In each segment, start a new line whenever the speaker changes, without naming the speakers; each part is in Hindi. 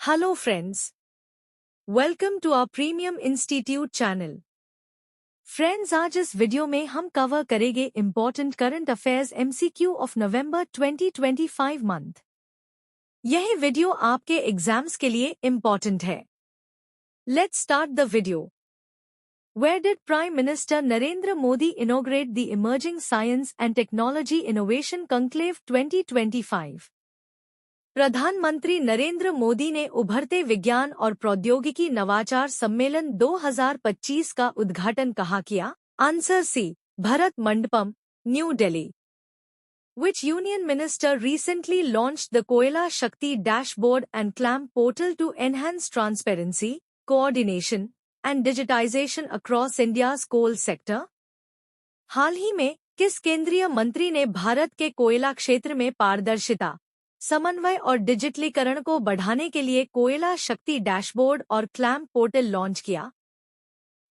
Hello friends, welcome to our premium institute channel. Friends, आज इस वीडियो में हम कवर करेंगे important current affairs MCQ of November 2025 month. यह वीडियो आपके एग्जाम्स के लिए इम्पोर्टेंट है। Let's start the video. Where did Prime Minister Narendra Modi inaugurate the Emerging Science and Technology Innovation Conclave 2025? प्रधानमंत्री नरेंद्र मोदी ने उभरते विज्ञान और प्रौद्योगिकी नवाचार सम्मेलन 2025 का उद्घाटन कहाँ किया? Answer C, Bharat Mandapam, New Delhi. Which union minister recently launched the Koila Shakti dashboard and clamp portal to enhance transparency, coordination and digitization across India's coal sector? हाल ही में किस केंद्रीय मंत्री ने भारत के कोयला क्षेत्र में पारदर्शिता, समन्वय और डिजिटलीकरण को बढ़ाने के लिए कोयला शक्ति डैशबोर्ड और क्लैम्प पोर्टल लॉन्च किया?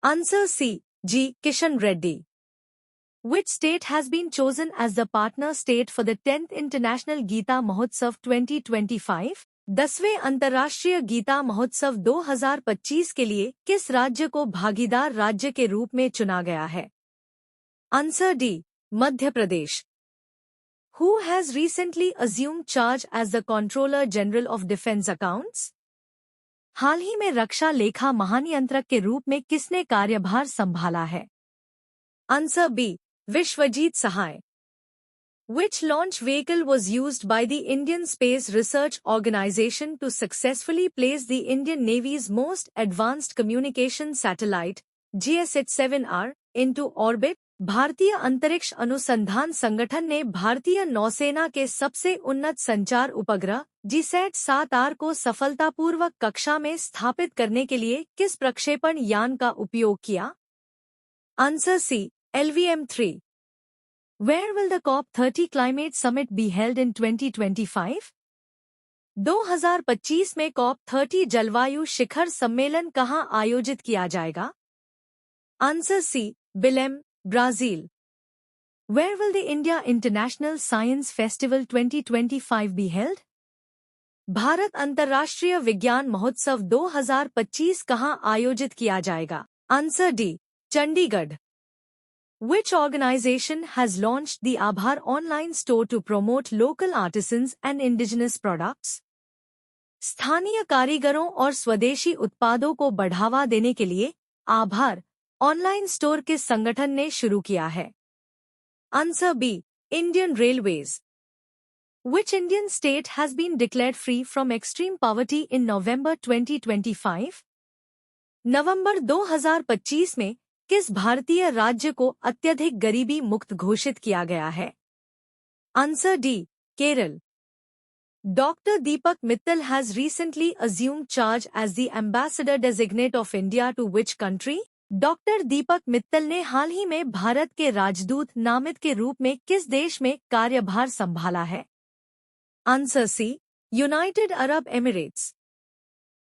Answer C, G Kishan Reddy. Which state has been chosen as the partner state for the 10th International Geeta Mahotsav 2025? 10वें अंतर्राष्ट्रीय गीता महोत्सव 2025 के लिए किस राज्य को भागीदार राज्य के रूप में चुना गया है? Answer D, Madhya Pradesh. Who has recently assumed charge as the Controller General of Defense Accounts? हाल ही में रक्षा लेखा महानियंत्रक के रूप में किसने कार्यभार संभाला है? Answer B, Vishwajeet Sahay. Which launch vehicle was used by the Indian Space Research Organisation to successfully place the Indian Navy's most advanced communication satellite, GSH-7R, into orbit? भारतीय अंतरिक्ष अनुसंधान संगठन ने भारतीय नौसेना के सबसे उन्नत संचार उपग्रह GSAT-7R को सफलतापूर्वक कक्षा में स्थापित करने के लिए किस प्रक्षेपण यान का उपयोग किया? Answer C, LVM-3। Where will the COP30 Climate Summit be held in 2025? 2025 में COP30 जलवायु शिखर सम्मेलन कहाँ आयोजित किया जाएगा? Answer C, Belem, Brazil. Where will the India International Science Festival 2025 be held? Bharat अंतर्राष्ट्रीय विज्ञान महोत्सव 2025 कहाँ आयोजित किया जाएगा? Answer D, Chandigarh. Which organization has launched the Aabhar online store to promote local artisans and indigenous products? स्थानीय कारीगरों और स्वदेशी उत्पादों को बढ़ावा देने के लिए आभार ऑनलाइन स्टोर किस संगठन ने शुरू किया है? Answer B, Indian railways. Which Indian state has been declared free from extreme poverty in November 2025? नवंबर 2025 में किस भारतीय राज्य को अत्यधिक गरीबी मुक्त घोषित किया गया है? Answer D, Kerala. Dr. Deepak Mittal has recently assumed charge as the ambassador designate of India to which country? Doctor Deepak Mittal ने हाल ही में भारत के राजदूत नामित के रूप में किस देश में कार्यभार संभाला है? Answer C, United Arab Emirates.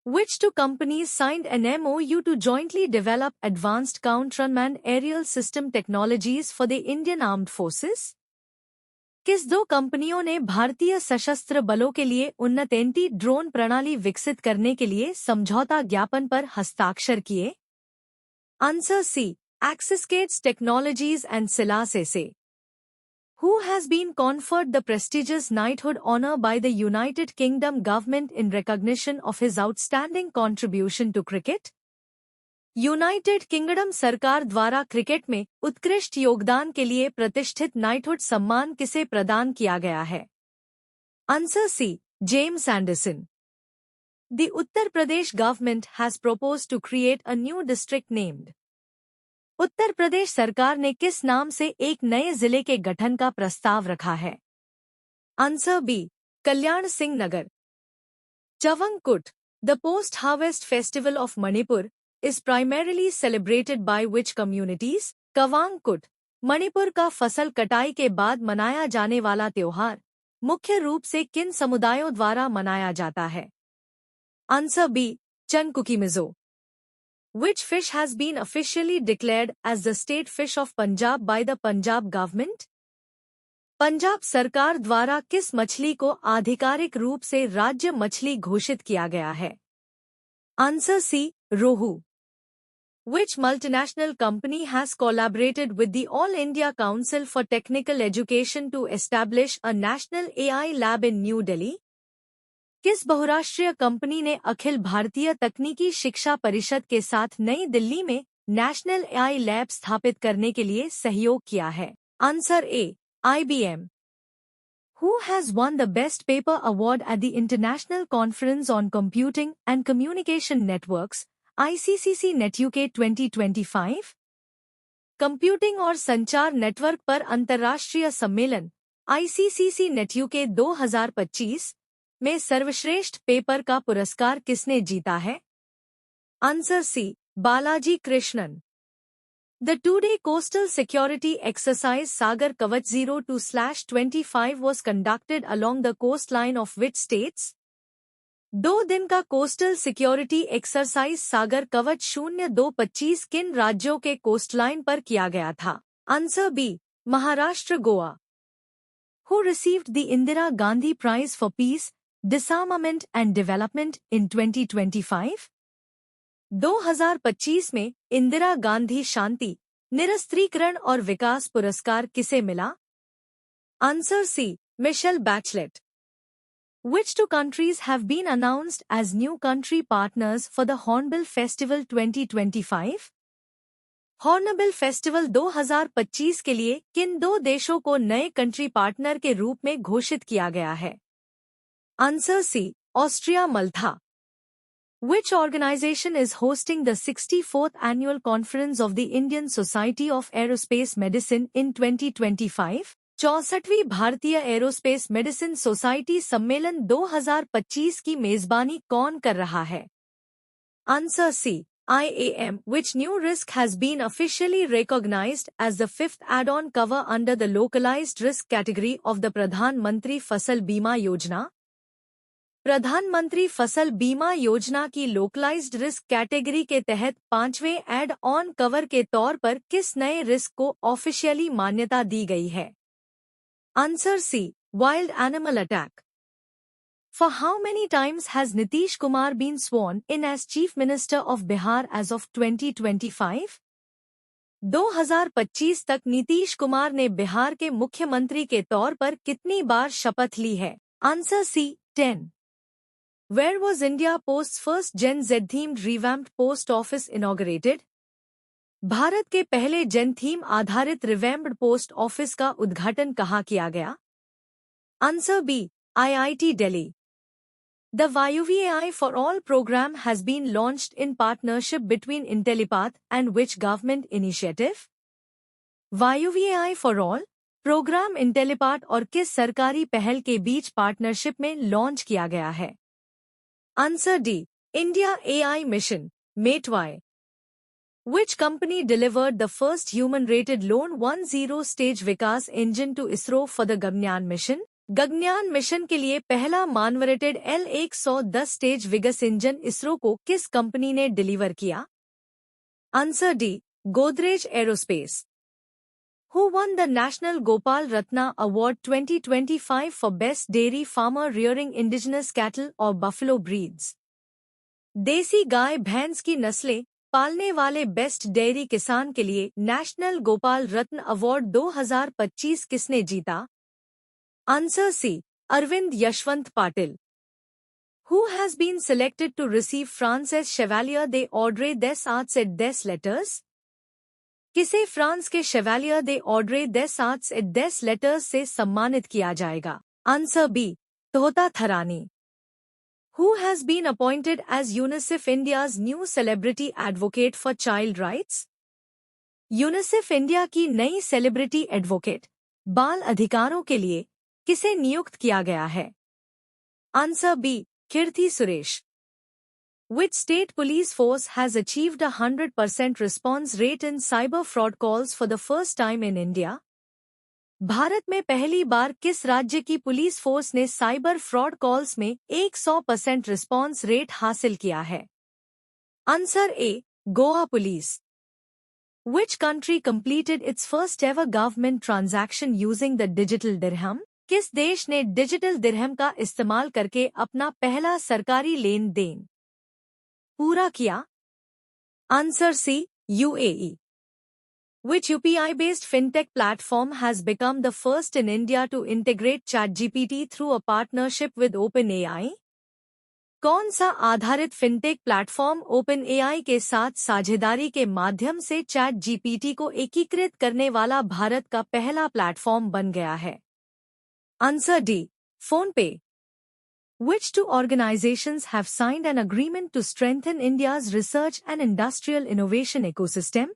Which two companies signed an MOU to jointly develop advanced counter-unmanned aerial system technologies for the Indian Armed Forces? किस दो कंपनियों ने भारतीय सशस्त्र बलों के लिए उन्नत एंटी ड्रोन प्रणाली विकसित करने के लिए समझौता ज्ञापन पर हस्ताक्षर किए? Answer C, Axiscates Technologies and Silas SA. Who has been conferred the prestigious knighthood honor by the United Kingdom government in recognition of his outstanding contribution to cricket? United kingdom सरकार द्वारा क्रिकेट में उत्कृष्ट योगदान के लिए प्रतिष्ठित नाइटहुड सम्मान किसे प्रदान किया गया है? Answer C, James Anderson. The Uttar Pradesh government has proposed to create a new district named. Uttar Pradesh सरकार ने किस नाम से एक नए जिले के गठन का प्रस्ताव रखा है? Answer B, Kalyan Singh Nagar. Chavangkut, the post-harvest festival of Manipur, is primarily celebrated by which communities? Chavangkut, Manipur का फसल कटाई के बाद मनाया जाने वाला त्योहार मुख्य रूप से किन समुदायों द्वारा मनाया जाता है? आंसर बी, चनकुकी Mizo. Which fish has been officially declared as the state fish of Punjab by the Punjab government? Punjab सरकार द्वारा किस मछली को आधिकारिक रूप से राज्य मछली घोषित किया गया है? Answer C, rohu. Which multinational company has collaborated with the All India Council for Technical Education to establish a national AI lab in New Delhi? किस बहुराष्ट्रीय कंपनी ने अखिल भारतीय तकनीकी शिक्षा परिषद के साथ नई दिल्ली में नेशनल एआई लैब स्थापित करने के लिए सहयोग किया है? Answer A, IBM. Who has won the Best Paper Award at the International Conference on Computing and Communication Networks, ICCC NetUK 2025? Computing और संचार नेटवर्क पर अंतर्राष्ट्रीय सम्मेलन ICCC NetUK 2025 में सर्वश्रेष्ठ पेपर का पुरस्कार किसने जीता है? Answer C, Balaji Krishnan. The two-day coastal security exercise Sagar Kavach 02/25 was conducted along the coastline of which states? 2 दिन का कोस्टल सिक्योरिटी एक्सरसाइज सागर कवच 0225 किन राज्यों के कोस्टलाइन पर किया गया था? Answer B, Maharashtra, Goa. Who received the Indira Gandhi Prize for Peace, Disarmament and Development in 2025? 2025 में इंदिरा गांधी शांति, निरस्त्रीकरण और विकास पुरस्कार किसे मिला? Answer C, Michelle Bachelet. Which two countries have been announced as new country partners for the Hornbill Festival 2025? Hornbill festival 2025 के लिए किन 2 देशों को नए कंट्री पार्टनर के रूप में घोषित किया गया है? Answer C, Austria, Malta. Which organization is hosting the 64th annual conference of the Indian Society of Aerospace Medicine in 2025? 64वीं भारतीय एरोस्पेस मेडिसिन सोसाइटी सम्मेलन 2025 की मेजबानी कौन कर रहा है? Answer C, IAM. Which new risk has been officially recognized as the 5th add-on cover under the localized risk category of the प्रधान मंत्री फसल बीमा योजना? प्रधानमंत्री फसल बीमा योजना की लोकलाइज्ड रिस्क कैटेगरी के तहत 5वें एड ऑन कवर के तौर पर किस नए रिस्क को ऑफिशियली मान्यता दी गई है? Answer C, wild animal attack. For how many times has Nitish Kumar been sworn in as Chief Minister of Bihar as of 2025? 2025 तक नीतीश कुमार ने बिहार के मुख्यमंत्री के तौर पर कितनी बार शपथ ली है? Answer C, 10. Where was India Post's first Gen Z-themed revamped post office inaugurated? भारत के पहले जेन थीम आधारित रिवैम्प्ड पोस्ट ऑफिस का उद्घाटन कहाँ किया गया? Answer B, IIT Delhi. The Vayuvi AI for All program has been launched in partnership between Intellipaat and which government initiative? Vayuvi AI for All programme Intellipaat और किस सरकारी पहल के बीच पार्टनरशिप में लॉन्च किया गया है? Answer D, India AI mission, MeitY. Which company delivered the first human-rated Lone 10 stage Vikas engine to ISRO for the Gaganyaan mission? Gaganyaan mission के लिए पहला मानवरेटेड L110 stage Vikas engine ISRO को किस कंपनी ने डिलीवर किया? Answer D, Godrej aerospace. Who won the National Gopal Ratna Award 2025 for Best Dairy Farmer Rearing Indigenous Cattle or Buffalo Breeds? देसी गाय भैंस की नस्लें पालने वाले बेस्ट डेयरी किसान के लिए नेशनल गोपाल रत्न अवार्ड 2025 किसने जीता? Answer C, Arvind Yashwant Patil. Who has been selected to receive France's Chevalier d'Ordre des Arts et des Letters? किसे फ्रांस के शेवालियर दे ऑर्डरे des Arts et des Letters से सम्मानित किया जाएगा? Answer B, Thota Tharani. Who has been appointed as UNICEF India's new celebrity advocate for child rights? UNICEF India की नई सेलिब्रिटी एडवोकेट बाल अधिकारों के लिए किसे नियुक्त किया गया है? Answer B, Keerthy Suresh. Which state police force has achieved a 100% response rate in cyber fraud calls for the first time in India? Bharat में पहली बार किस राज्य की पुलिस फोर्स ने साइबर फ्रॉड कॉल्स में 100% रिस्पॉन्स रेट हासिल किया है? Answer A, Goa police. Which country completed its first ever government transaction using the digital dirham? किस देश ने डिजिटल दिरहम का इस्तेमाल करके अपना पहला सरकारी लेन देन पूरा किया? Answer C, UAE. Which UPI-based fintech platform has become the first in India to integrate ChatGPT through a partnership with OpenAI? कौन सा आधारित फिनटेक प्लेटफॉर्म OpenAI के साथ साझेदारी के माध्यम से चैट जीपीटी को एकीकृत करने वाला भारत का पहला प्लेटफॉर्म बन गया है? Answer D, PhonePe. Which two organizations have signed an agreement to strengthen India's research and industrial innovation ecosystem?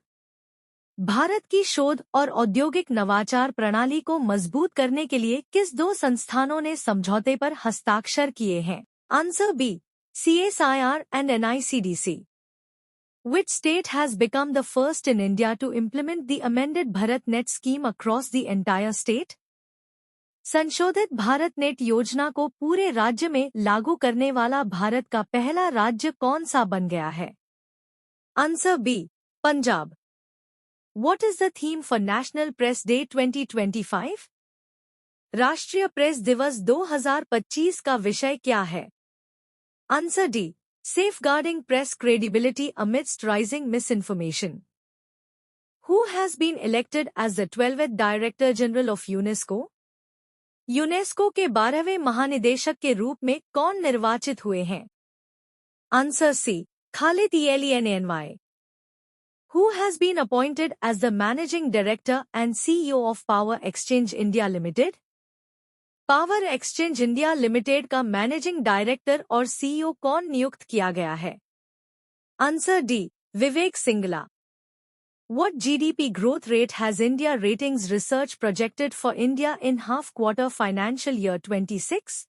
Bharat की शोध और औद्योगिक नवाचार प्रणाली को मजबूत करने के लिए किस दो संस्थानों ने समझौते पर हस्ताक्षर किए हैं? Answer B, CSIR and NICDC. Which state has become the first in India to implement the amended BharatNet scheme across the entire state? संशोधित भारत नेट योजना को पूरे राज्य में लागू करने वाला भारत का पहला राज्य कौन सा बन गया है? Answer B, Punjab. What is the theme for National Press Day 2025? राष्ट्रीय प्रेस दिवस 2025 का विषय क्या है? Answer D, Safeguarding Press Credibility Amidst Rising Misinformation. Who has been elected as the 12th Director General of UNESCO? UNESCO के 12वें महानिदेशक के रूप में कौन निर्वाचित हुए हैं? Answer C, Khaled ELENNY. Who has been appointed as the Managing Director and CEO of Power Exchange India Limited? Power exchange India limited का मैनेजिंग डायरेक्टर और CEO कौन नियुक्त किया गया है? Answer D, Vivek Singla. What GDP growth rate has India Ratings Research projected for India in half quarter financial year 26?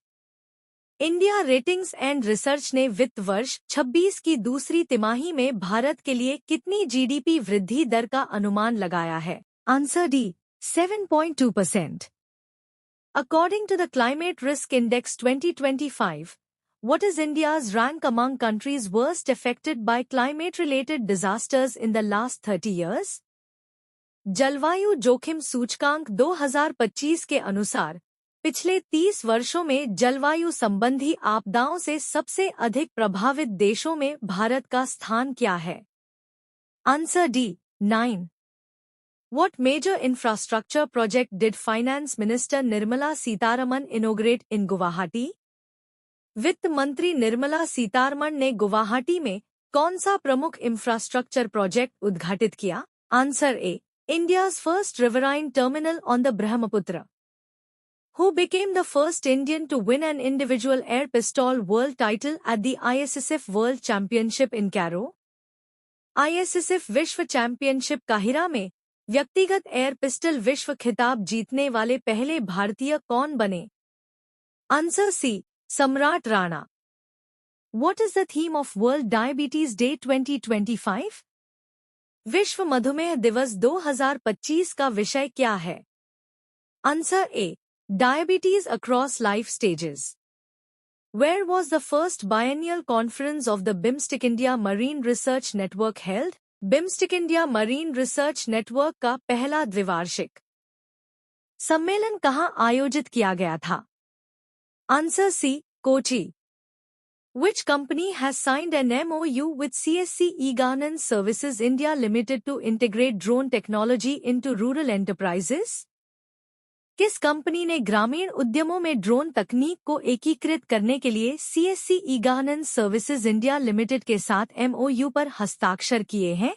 India ratings and research ने वित्त वर्ष 26 की दूसरी तिमाही में भारत के लिए कितनी जीडीपी वृद्धि दर का अनुमान लगाया है? Answer D, 7.2%. According to the Climate Risk Index 2025, what is India's rank among countries worst affected by climate-related disasters in the last 30 years? जलवायु जोखिम सूचकांक 2025 के अनुसार पिछले 30 वर्षों में जलवायु संबंधी आपदाओं से सबसे अधिक प्रभावित देशों में भारत का स्थान क्या है? Answer D, 9. What major infrastructure project did Finance Minister Nirmala Sitharaman inaugurate in Guwahati? वित्त मंत्री निर्मला सीतारमण ने गुवाहाटी में कौन सा प्रमुख इंफ्रास्ट्रक्चर प्रोजेक्ट उद्घाटित किया? Answer A, India's first riverine terminal on the Brahmaputra. Who became the first Indian to win an individual air pistol world title at the ISSF World Championship in Cairo? ISSF विश्व चैंपियनशिप काहिरा में व्यक्तिगत एयर पिस्टल विश्व खिताब जीतने वाले पहले भारतीय कौन बने? आंसर सी, सम्राट Rana. What is the theme of World Diabetes Day 2025? विश्व मधुमेह दिवस 2025 का विषय क्या है? Answer A, Diabetes across life stages. Where was the first biennial conference of the BIMSTEC India Marine Research Network held? BIMSTEC India Marine Research Network का पहला द्विवार्षिक सम्मेलन कहाँ आयोजित किया गया था? Answer C, Kochi. Which company has signed an MOU with CSC E-Governance Services India Limited to integrate drone technology into rural enterprises? किस कंपनी ने ग्रामीण उद्यमों में ड्रोन तकनीक को एकीकृत करने के लिए CSC E-Governance Services India Limited के साथ MOU पर हस्ताक्षर किए हैं?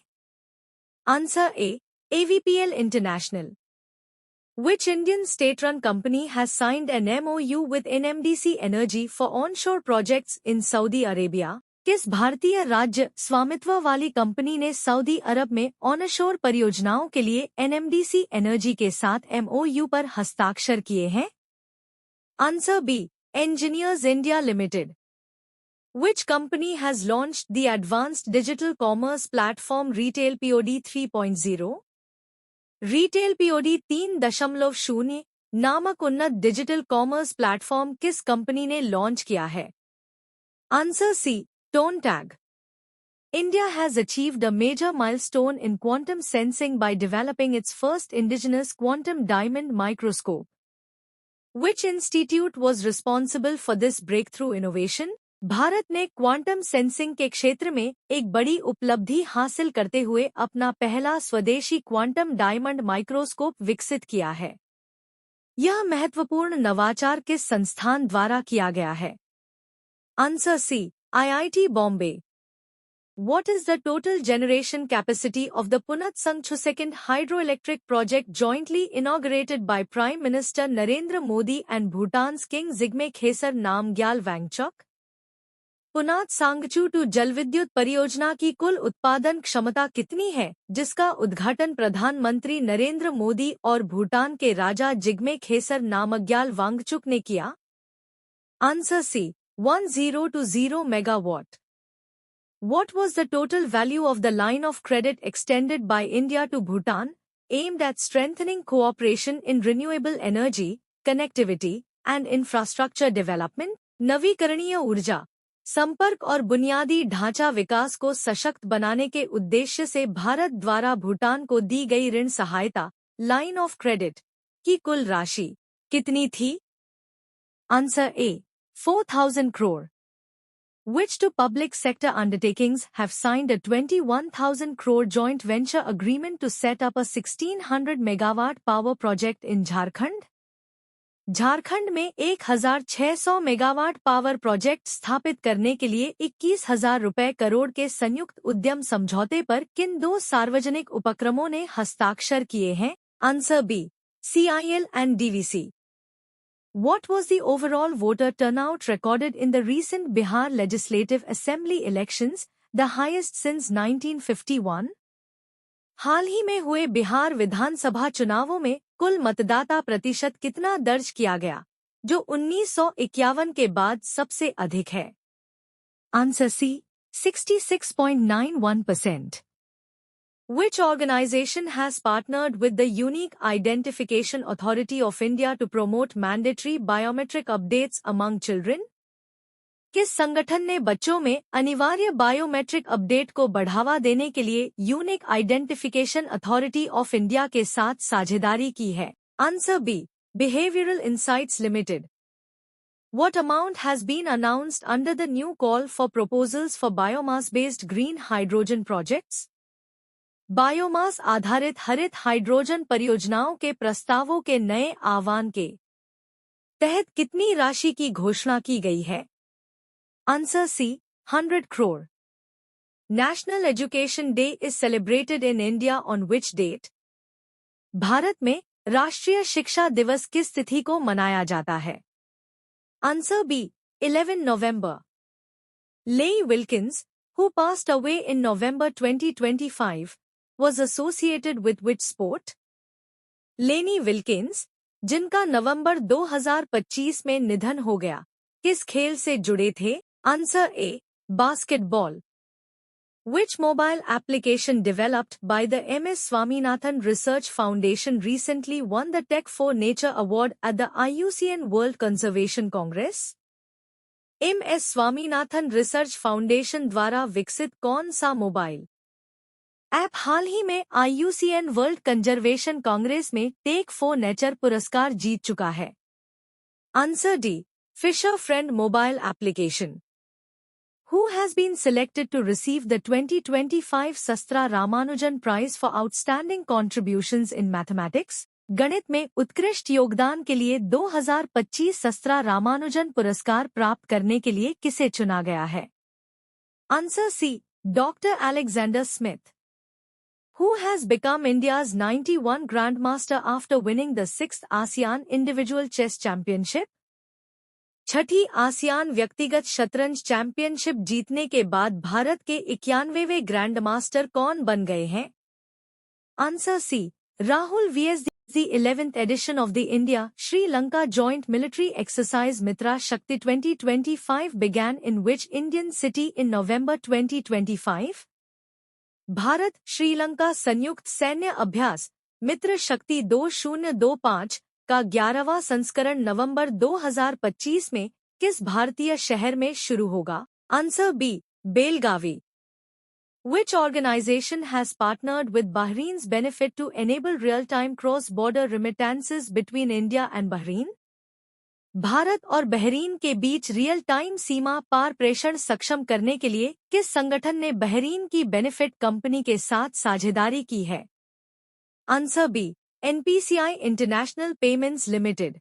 Answer A, AVPL International. Which Indian state-run company has signed an MOU with NMDC Energy for onshore projects in Saudi Arabia? किस भारतीय राज्य स्वामित्व वाली कंपनी ने सऊदी अरब में ऑनशोर परियोजनाओं के लिए NMDC एनर्जी के साथ MOU पर हस्ताक्षर किए हैं? Answer B, Engineers India Limited. Which company has launched the advanced digital commerce platform Retail POD 3.0? Retail POD 3.0 नामक उन्नत डिजिटल कॉमर्स प्लेटफॉर्म किस कंपनी ने लॉन्च किया है? Answer C, ToneTag. India has achieved a major milestone in quantum sensing by developing its first indigenous quantum diamond microscope. Which institute was responsible for this breakthrough innovation? Bharat ने क्वांटम सेंसिंग के क्षेत्र में एक बड़ी उपलब्धि हासिल करते हुए अपना पहला स्वदेशी क्वांटम डायमंड माइक्रोस्कोप विकसित किया है। यह महत्वपूर्ण नवाचार किस संस्थान द्वारा किया गया है? Answer C, IIT Bombay. What is the total generation capacity of the Punat Sangchu second hydroelectric project jointly inaugurated by Prime Minister Narendra Modi and Bhutan's King Zigme Khesar Namgyal Wangchuk? Punatsangchhu two जलविद्युत परियोजना की कुल उत्पादन क्षमता कितनी है, जिसका उद्घाटन प्रधानमंत्री नरेंद्र मोदी और भूटान के राजा जिग्मे खेसर नामग्याल वांगचुक ने किया? Answer C, 1020 megawatt. What was the total value of the line of credit extended by India to Bhutan, aimed at strengthening cooperation in renewable energy, connectivity, and infrastructure development? नवीकरणीय ऊर्जा, संपर्क और बुनियादी ढांचा विकास को सशक्त बनाने के उद्देश्य से भारत द्वारा भूटान को दी गई ऋण सहायता, लाइन ऑफ क्रेडिट, की कुल राशि कितनी थी? Answer A, 4000 crore. Which two public sector undertakings have signed a 21,000 crore joint venture agreement to set up a 1600 megawatt power project in Jharkhand? Jharkhand में 1600 मेगावाट पावर प्रोजेक्ट स्थापित करने के लिए 21,000 रुपए करोड़ के संयुक्त उद्यम समझौते पर किन दो सार्वजनिक उपक्रमों ने हस्ताक्षर किए हैं? Answer B, CIL and DVC. What was the overall voter turnout recorded in the recent Bihar Legislative Assembly elections, the highest since 1951? हाल ही में हुए बिहार विधानसभा चुनावों में कुल मतदाता प्रतिशत कितना दर्ज किया गया, जो 1951 के बाद सबसे अधिक है? Answer C, 66.91%. Which organization has partnered with the Unique Identification Authority of India to promote mandatory biometric updates among children? किस संगठन ने बच्चों में अनिवार्य बायोमेट्रिक अपडेट को बढ़ावा देने के लिए unique identification authority of India के साथ साझेदारी की है? Answer B, behavioural insights limited. What amount has been announced under the new call for proposals for biomass-based green hydrogen projects? Biomass आधारित हरित हाइड्रोजन परियोजनाओं के प्रस्तावों के नए आह्वान के तहत कितनी राशि की घोषणा की गई है? Answer C, 100 crore. National Education Day is celebrated in India on which date? Bharat में राष्ट्रीय शिक्षा दिवस किस तिथि को मनाया जाता है? Answer B, 11 November. Leigh Wilkins, who passed away in November 2025, was associated with which sport? लेनी विल्किंस, जिनका नवंबर 2025 में निधन हो गया, किस खेल से जुड़े थे? Answer A, basketball. Which mobile application developed by the M.S. Swaminathan Research Foundation recently won the Tech for Nature Award at the IUCN World Conservation Congress? M.S. Swaminathan Research Foundation द्वारा विकसित कौन सा मोबाइल ऐप हाल ही में IUCN वर्ल्ड कंजर्वेशन कांग्रेस में टेक फॉर नेचर पुरस्कार जीत चुका है? Answer D, fisher friend mobile application. Who has been selected to receive the 2025 Sastra Ramanujan Prize for Outstanding Contributions in Mathematics? गणित में उत्कृष्ट योगदान के लिए 2025 सस्त्रा रामानुजन पुरस्कार प्राप्त करने के लिए किसे चुना गया है? Answer C, doctor Alexander Smith. Who has become India's 91 Grandmaster after winning the 6th ASEAN Individual Chess Championship? Chhathi ASEAN व्यक्तिगत शतरंज चैंपियनशिप जीतने के बाद भारत के 91वें ग्रैंड मास्टर कौन बन गए हैं? Answer C, Rahul VS। The 11th edition of the India-Sri Lanka Joint Military Exercise Mitra Shakti 2025 began in which Indian city in November 2025? Bharat Sri Lanka संयुक्त सैन्य अभ्यास मित्र शक्ति 2025 का 11वां संस्करण नवंबर 2025 में किस भारतीय शहर में शुरू होगा? Answer B, Belagavi. Which organization has partnered with Bahrain's benefit to enable real-time cross-border remittances between India and Bahrain? Bharat और बहरीन के बीच रियल टाइम सीमा पार प्रेषण सक्षम करने के लिए किस संगठन ने बहरीन की बेनिफिट कंपनी के साथ साझेदारी की है? Answer B, NPCI international payments limited.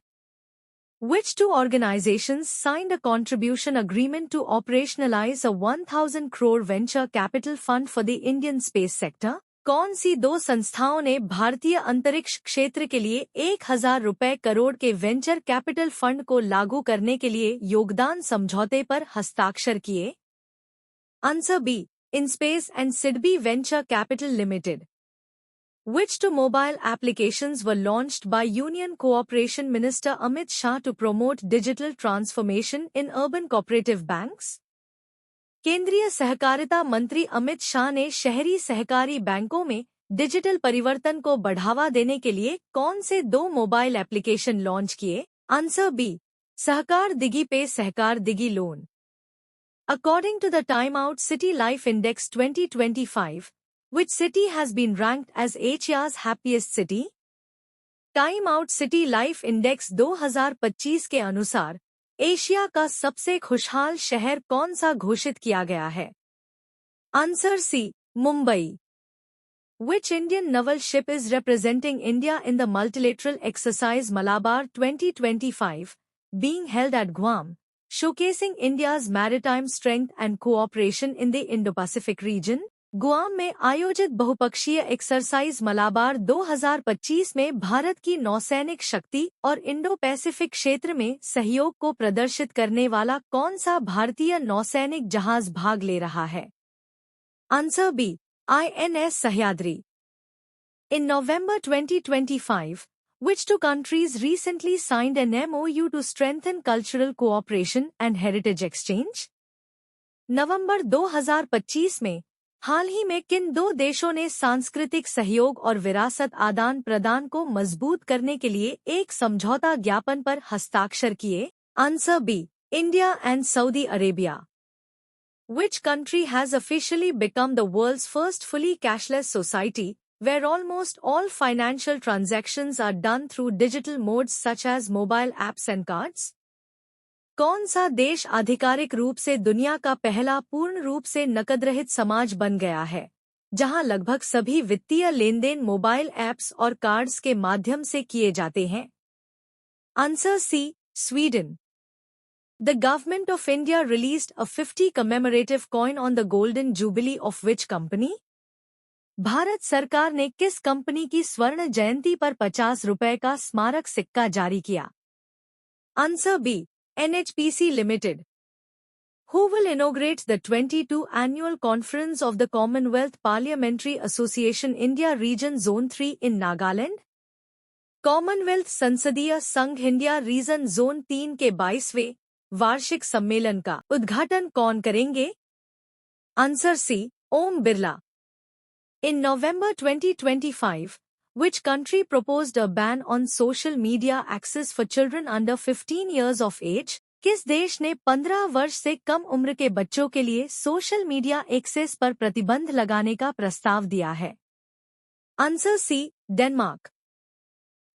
Which two organizations signed a contribution agreement to operationalize a 1,000 crore venture capital fund for the Indian space sector? कौन सी दो संस्थाओं ने भारतीय अंतरिक्ष क्षेत्र के लिए 1,000 करोड़ के वेंचर कैपिटल फंड को लागू करने के लिए योगदान समझौते पर हस्ताक्षर किए? Answer B, INSPACe and SIDBI venture capital limited. Which two mobile applications were launched by Union Cooperation Minister Amit Shah to promote digital transformation in urban cooperative banks? केंद्रीय सहकारिता मंत्री अमित शाह ने शहरी सहकारी बैंकों में डिजिटल परिवर्तन को बढ़ावा देने के लिए कौन से दो मोबाइल एप्लीकेशन लॉन्च किए? आंसर बी, सहकार दिगी पे सहकार दिगी loan. According to the Time Out City Life Index 2025, which city has been ranked as Asia's happiest city? Time Out City Life Index 2025 के अनुसार एशिया का सबसे खुशहाल शहर कौन सा घोषित किया गया है? Answer C, Mumbai. Which Indian naval ship is representing India in the multilateral exercise Malabar 2025, being held at Guam, showcasing India's maritime strength and cooperation in the Indo-Pacific region? Guam में आयोजित बहुपक्षीय एक्सरसाइज मलाबार 2025 में भारत की नौसैनिक शक्ति और इंडो पैसिफिक क्षेत्र में सहयोग को प्रदर्शित करने वाला कौन सा भारतीय नौसैनिक जहाज भाग ले रहा है? Answer B, INS Sahyadri. In November 2025, which two countries recently signed an MOU to strengthen cultural cooperation and heritage exchange? नवंबर 2025 में हाल ही में किन दो देशों ने सांस्कृतिक सहयोग और विरासत आदान प्रदान को मजबूत करने के लिए एक समझौता ज्ञापन पर हस्ताक्षर किए? Answer B, India and Saudi Arabia. Which country has officially become the world's first fully cashless society, where almost all financial transactions are done through digital modes such as mobile apps and cards? कौन सा देश आधिकारिक रूप से दुनिया का पहला पूर्ण रूप से नकदरहित समाज बन गया है, जहां लगभग सभी वित्तीय लेनदेन मोबाइल ऐप्स और कार्ड्स के माध्यम से किए जाते हैं? Answer C, Sweden. The Government of India released a 50 commemorative coin on the Golden Jubilee of which company? Bharat सरकार ने किस कंपनी की स्वर्ण जयंती पर 50 रुपए का स्मारक सिक्का जारी किया? Answer B, NHPC Limited. Who will inaugurate the 22 annual conference of the Commonwealth Parliamentary Association India Region Zone 3 in Nagaland? Commonwealth संसदीय संघ इंडिया रीजन जोन 3 के 22वें वार्षिक सम्मेलन का उद्घाटन कौन करेंगे? Answer C, Om Birla. In November 2025, which country proposed a ban on social media access for children under 15 years of age? किस देश ने 15 वर्ष से कम उम्र के बच्चों के लिए सोशल मीडिया एक्सेस पर प्रतिबंध लगाने का प्रस्ताव दिया है? Answer C, Denmark.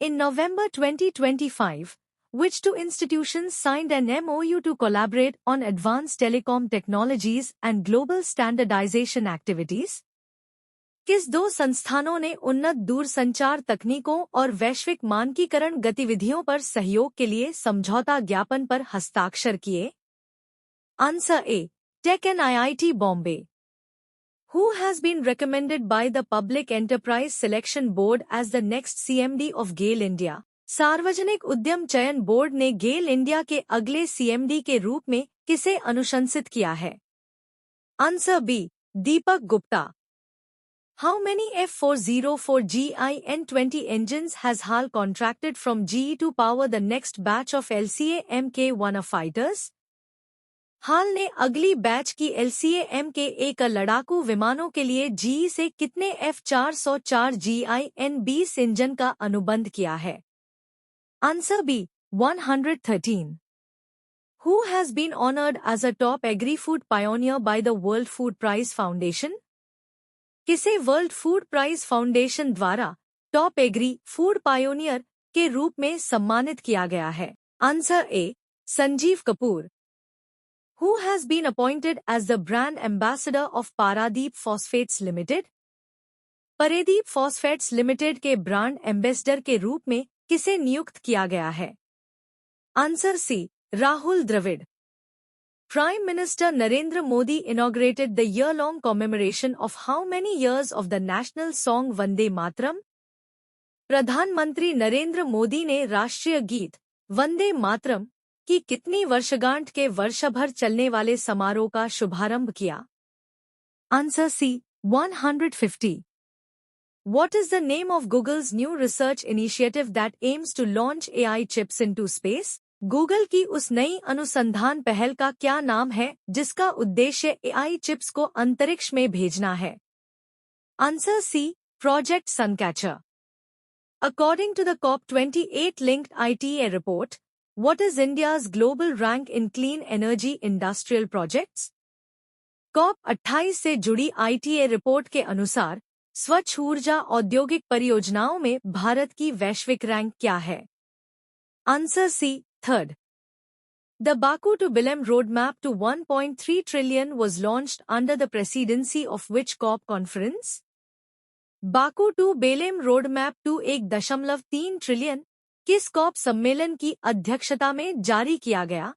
In November 2025, which two institutions signed an MOU to collaborate on advanced telecom technologies and global standardization activities? किस दो संस्थानों ने उन्नत दूरसंचार तकनीकों और वैश्विक मानकीकरण गतिविधियों पर सहयोग के लिए समझौता ज्ञापन पर हस्ताक्षर किए? Answer A, tech and IIT Bombay. Who has been recommended by the Public Enterprise Selection Board as the next CMD of GAIL India? सार्वजनिक उद्यम चयन बोर्ड ने गेल इंडिया के अगले CMD के रूप में किसे अनुशंसित किया है? Answer B, Deepak Gupta. How many F404 GIN-20 engines has HAL contracted from GE to power the next batch of LCA Mk1 fighters? हाल ने अगली बैच की LCA Mk1 लड़ाकू विमानों के लिए GE से कितने F404 GIN-20 इंजन का अनुबंध किया है? Answer B, 113. Who has been honored as a top agri-food pioneer by the World Food Prize Foundation? किसे वर्ल्ड फूड प्राइज फाउंडेशन द्वारा टॉप एग्री फूड पायोनियर के रूप में सम्मानित किया गया है? Answer A, Sanjeev Kapoor. Who has been appointed as the brand ambassador of Paradeep Phosphates Limited? Paradeep Phosphates Limited के ब्रांड एम्बेसडर के रूप में किसे नियुक्त किया गया है? Answer C, Rahul Dravid. Prime Minister Narendra Modi inaugurated the year-long commemoration of how many years of the national song Vande Mataram? प्रधानमंत्री नरेंद्र मोदी ने राष्ट्रीय गीत वंदे मातरम की कितनी वर्षगांठ के वर्षभर चलने वाले समारोह का शुभारंभ किया? Answer C, 150. What is the name of Google's new research initiative that aims to launch AI chips into space? Google की उस नई अनुसंधान पहल का क्या नाम है जिसका उद्देश्य AI चिप्स को अंतरिक्ष में भेजना है? Answer C, project Suncatcher. According to the COP28 linked ITA report, what is India's global rank in clean energy industrial projects? COP28 से जुड़ी ITA रिपोर्ट के अनुसार स्वच्छ ऊर्जा औद्योगिक परियोजनाओं में भारत की वैश्विक रैंक क्या है? Answer C, 3rd. The Baku to Belem roadmap to 1.3 trillion was launched under the presidency of which COP conference? Baku to Belem road map to 1.3 trillion किस कॉप सम्मेलन की अध्यक्षता में जारी किया गया?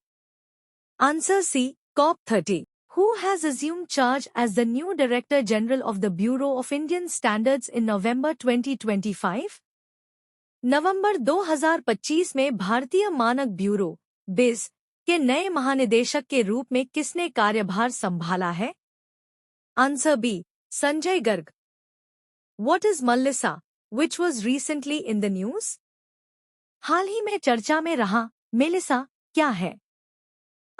Answer C, COP30. Who has assumed charge as the new Director General of the Bureau of Indian Standards in November 2025? नवंबर 2025 में भारतीय मानक ब्यूरो (BIS) के नए महानिदेशक के रूप में किसने कार्यभार संभाला है? Answer B, Sanjay Garg. What is Mallisa, which was recently in the news? हाल ही में चर्चा में रहा मेलिसा क्या है?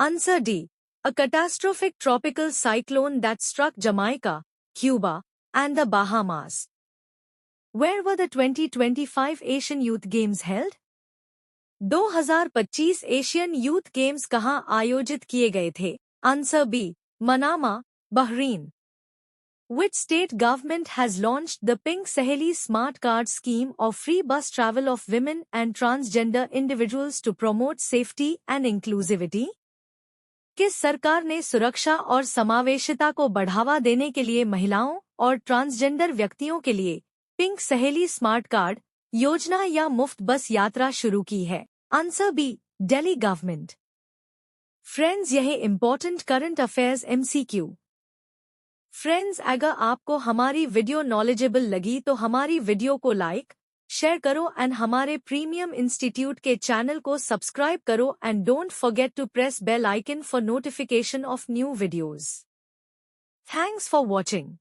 Answer D, a catastrophic tropical cyclone that struck Jamaica, Cuba, and the Bahamas. Where were the 2025 Asian Youth Games held? 2025 Asian youth games कहाँ आयोजित किए गए थे? Answer B, Manama, Bahrain. Which state government has launched the Pink Saheli Smart Card scheme of free bus travel of women and transgender individuals to promote safety and inclusivity? किस सरकार ने सुरक्षा और समावेशिता को बढ़ावा देने के लिए महिलाओं और ट्रांसजेंडर व्यक्तियों के लिए पिंक सहेली स्मार्ट कार्ड योजना या मुफ्त बस यात्रा शुरू की है? Answer B, Delhi government. Friends, यह important current affairs MCQ। Friends, अगर आपको हमारी वीडियो नॉलेजेबल लगी तो हमारी वीडियो को लाइक, शेयर करो एंड हमारे प्रीमियम इंस्टीट्यूट के चैनल को सब्सक्राइब करो and don't forget to press bell icon for notification of new videos. Thanks for watching.